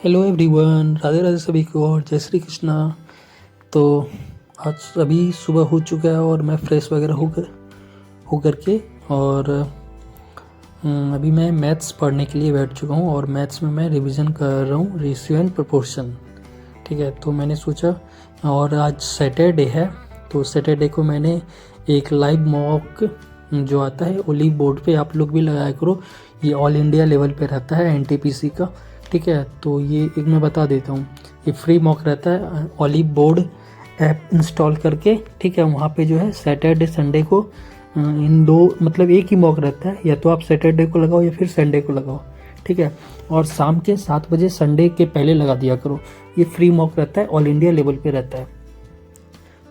Hello everyone, Radhe Radhe सभी को और जय श्री कृष्णा। तो आज अभी सुबह हो चुका है और मैं फ्रेश वगैरह होकर के और अभी मैं मैथ्स पढ़ने के लिए बैठ चुका हूँ और मैथ्स में मैं रिवीजन कर रहा हूँ रेशियो एंड प्रोपोर्शन। ठीक है, तो मैंने सोचा और आज सैटरडे है तो सैटरडे को मैंने एक लाइव मॉक जो आता है ओली बोर्ड पे आप लोग भी लगाया करो। ये ऑल इंडिया लेवल पे रहता है एनटीपीसी का। ठीक है, तो ये एक मैं बता देता हूँ, ये फ्री मॉक रहता है ओली बोर्ड ऐप इंस्टॉल करके। ठीक है, वहाँ पे जो है सैटरडे संडे को इन दो मतलब एक ही मॉक रहता है, या तो आप सैटरडे को लगाओ या फिर संडे को लगाओ। ठीक है, और शाम के 7 बजे संडे के पहले लगा दिया करो। ये फ्री मॉक रहता है, ऑल इंडिया लेवल पे रहता है।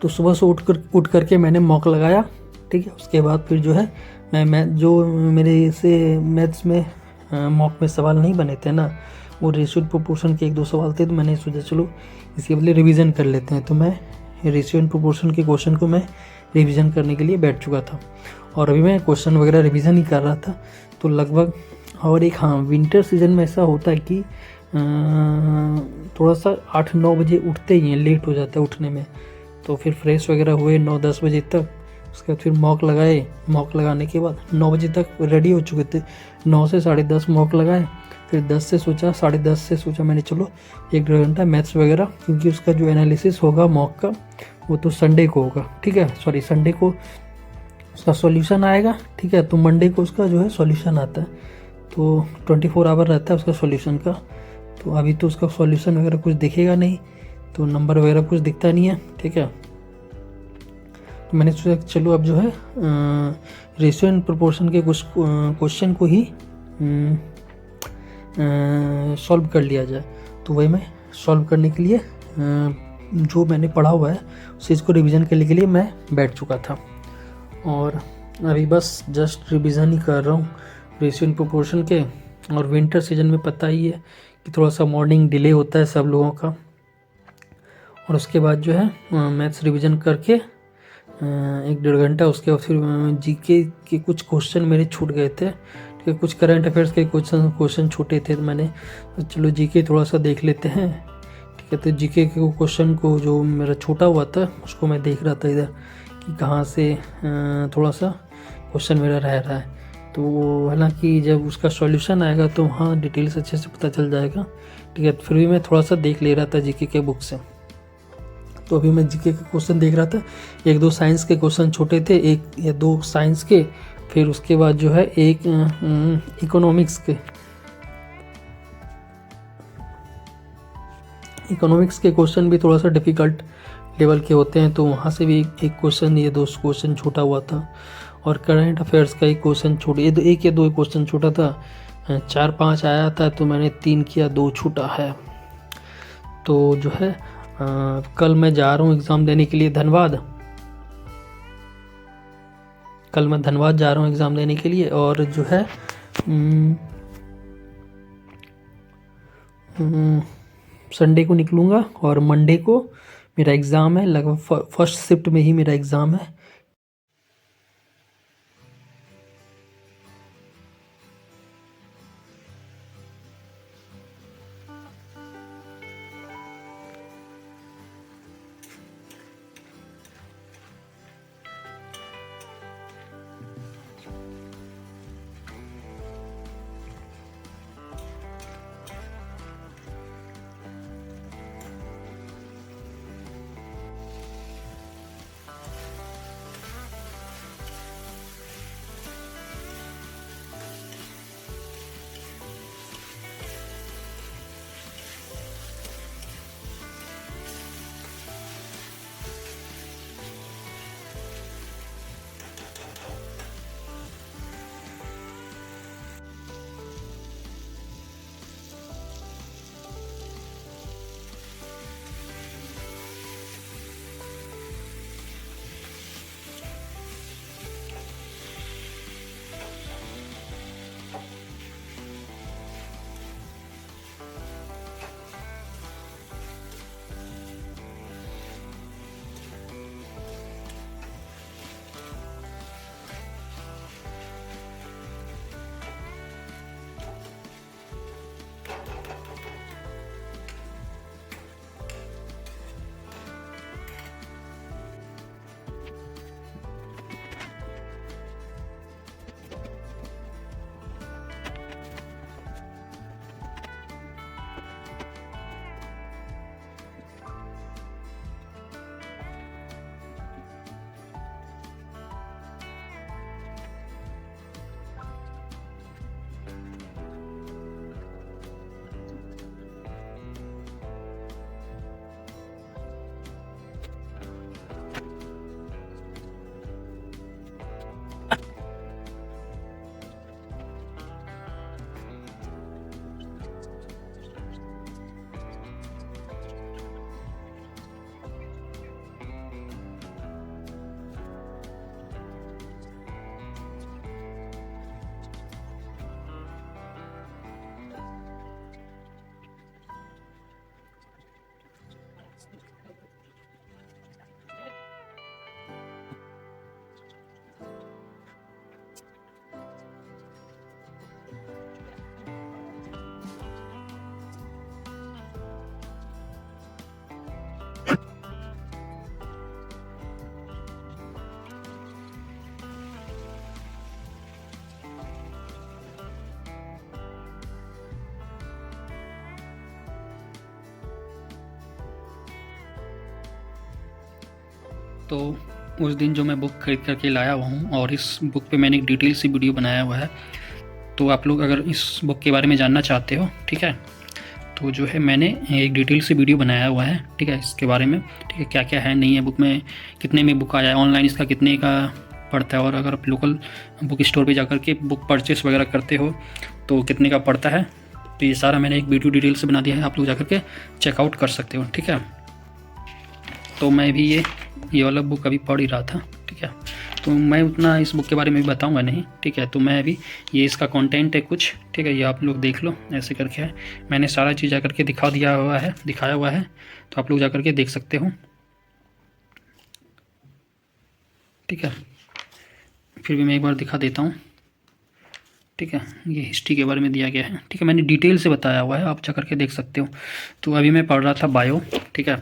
तो सुबह से उठ करके मैंने मॉक लगाया। ठीक है, उसके बाद फिर जो है मैं जो मेरे से मैथ्स में मॉक में सवाल नहीं बने थे ना, वो रेशियो एंड प्रोपोर्शन के 1-2 सवाल थे, तो मैंने सोचा चलो इसके बदले रिवीजन कर लेते हैं। तो मैं रेशियो एंड प्रोपोर्शन के क्वेश्चन को मैं रिवीजन करने के लिए बैठ चुका था और अभी मैं क्वेश्चन वगैरह रिवीजन ही कर रहा था। तो लगभग और एक हाँ, विंटर सीजन में ऐसा होता है कि थोड़ा सा 8-9 बजे उठते ही हैं, लेट हो जाता है उठने में। तो फिर फ्रेश वगैरह हुए 9-10 बजे तक, उसके बाद फिर मॉक लगाए। मॉक लगाने के बाद 9 बजे तक रेडी हो चुके थे। 9 से 10:30 मॉक लगाए, फिर 10 से सोचा 10:30 से सोचा मैंने चलो 1-1.5 घंटा मैथ्स वगैरह, क्योंकि उसका जो एनालिसिस होगा मॉक का वो तो संडे को होगा। ठीक है, सॉरी संडे को उसका सॉल्यूशन आएगा। ठीक है, तो मंडे को उसका जो है सॉल्यूशन आता है। तो 24 आवर रहता है उसका सॉल्यूशन का। तो अभी तो उसका सॉल्यूशन वगैरह कुछ दिखेगा नहीं, तो नंबर वगैरह कुछ दिखता नहीं है। ठीक है, तो मैंने सोचा चलो अब जो है रेशियो एंड प्रोपोर्शन के कुछ क्वेश्चन को ही सॉल्व कर लिया जाए। तो वही मैं सॉल्व करने के लिए जो मैंने पढ़ा हुआ है उस चीज़ को रिवीजन करने के लिए मैं बैठ चुका था और अभी बस जस्ट रिवीजन ही कर रहा हूँ रेशियो एंड प्रोपोर्शन के। और विंटर सीजन में पता ही है कि थोड़ा सा मॉर्निंग डिले होता है सब लोगों का। और उसके बाद जो है मैथ्स रिवीजन करके 1-1.5 घंटा, उसके बाद फिर जीके के कुछ क्वेश्चन मेरे छूट गए थे। ठीक है, कुछ करंट अफेयर्स के क्वेश्चन छूटे थे, तो मैंने चलो जीके थोड़ा सा देख लेते हैं। ठीक है, तो जीके के क्वेश्चन को जो मेरा छूटा हुआ था उसको मैं देख रहा था इधर कि कहाँ से थोड़ा सा क्वेश्चन मेरा रह रहा है। तो हालांकि जब उसका सॉल्यूशन आएगा तो वहाँ डिटेल्स अच्छे से पता चल जाएगा। ठीक है, फिर भी मैं थोड़ा सा देख ले रहा था जीके के बुक से। तो अभी मैं जीके के क्वेश्चन देख रहा था, 1-2 साइंस के क्वेश्चन छोटे थे, 1 या 2 साइंस के, फिर उसके बाद जो है एक इकोनॉमिक्स के क्वेश्चन भी थोड़ा सा डिफ़िकल्ट लेवल के होते हैं, तो वहाँ से भी एक क्वेश्चन या 2 क्वेश्चन छूटा हुआ था। और करंट अफेयर्स का एक क्वेश्चन छूट 1 या 2 क्वेश्चन छूटा था। 4-5 आया था तो मैंने 3 किया, 2 छूटा है। तो जो है कल मैं जा रहा हूँ एग्ज़ाम देने के लिए धनबाद। कल मैं धनबाद जा रहा हूँ एग्ज़ाम देने के लिए और जो है संडे को निकलूँगा और मंडे को मेरा एग्ज़ाम है। लगभग फर्स्ट शिफ्ट में ही मेरा एग्ज़ाम है। तो उस दिन जो मैं बुक खरीद करके लाया हुआ हूँ और इस बुक पे मैंने एक डिटेल सी वीडियो बनाया हुआ है। तो आप लोग अगर इस बुक के बारे में जानना चाहते हो, ठीक है, तो जो है मैंने एक डिटेल से वीडियो बनाया हुआ है, ठीक है, इसके बारे में, ठीक है, क्या क्या है नहीं है बुक में, कितने में बुक आया है, ऑनलाइन इसका कितने का पड़ता है, और अगर आप लोकल बुक स्टोर पे जाकर के बुक परचेस वगैरह करते हो तो कितने का पड़ता है। तो ये सारा मैंने एक वीडियो डिटेल से बना दिया है, आप लोग जाकर के चेकआउट कर सकते हो, ठीक है। तो मैं भी ये वाला बुक अभी पढ़ ही रहा था, ठीक है। तो मैं उतना इस बुक के बारे में भी बताऊंगा नहीं, ठीक है। तो मैं अभी ये इसका कंटेंट है कुछ, ठीक है, ये आप लोग देख लो, ऐसे करके है, मैंने सारा चीज़ जाकर के दिखाया हुआ है, तो आप लोग जाकर के देख सकते हो, ठीक है। फिर भी मैं एक बार दिखा देता हूँ, ठीक है। ये हिस्ट्री के बारे में दिया गया है, ठीक है, मैंने डिटेल से बताया हुआ है, आप जा करके देख सकते हो। तो अभी मैं पढ़ रहा था बायो, ठीक है,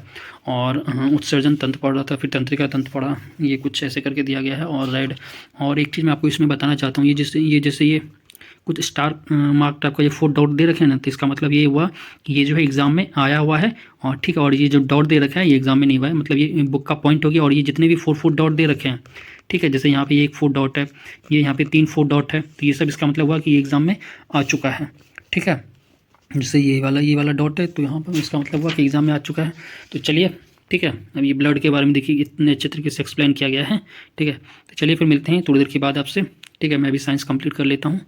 और उत्सर्जन तंत्र पढ़ रहा था, फिर तंत्रिका तंत्र पढ़ा, ये कुछ ऐसे करके दिया गया है। और राइड, और एक चीज़ मैं आपको इसमें बताना चाहता हूँ, ये कुछ स्टार मार्क टाइप का ये 4 डॉट दे रखे हैं ना, तो इसका मतलब ये हुआ कि ये जो है एग्ज़ाम में आया हुआ है, और ठीक है, और ये जो डॉट दे रखा है ये एग्ज़ाम में नहीं हुआ है, मतलब ये बुक का पॉइंट हो गया। और ये जितने भी 4 डॉट दे रखे हैं, ठीक है, जैसे यहाँ पे एक 4 डॉट है, ये यहाँ पे 3 4 डॉट है, तो ये सब इसका मतलब हुआ कि ये एग्ज़ाम में आ चुका है, ठीक है। जैसे ये वाला डॉट है, तो यहाँ पर इसका मतलब हुआ कि एग्ज़ाम में आ चुका है। तो चलिए, ठीक है, अब ये ब्लड के बारे में देखिए इतने अच्छे तरीके से एक्सप्लेन किया गया है, ठीक है। तो चलिए फिर मिलते हैं थोड़ी देर के बाद आपसे, ठीक है। मैं अभी साइंस कंप्लीट कर लेता हूँ।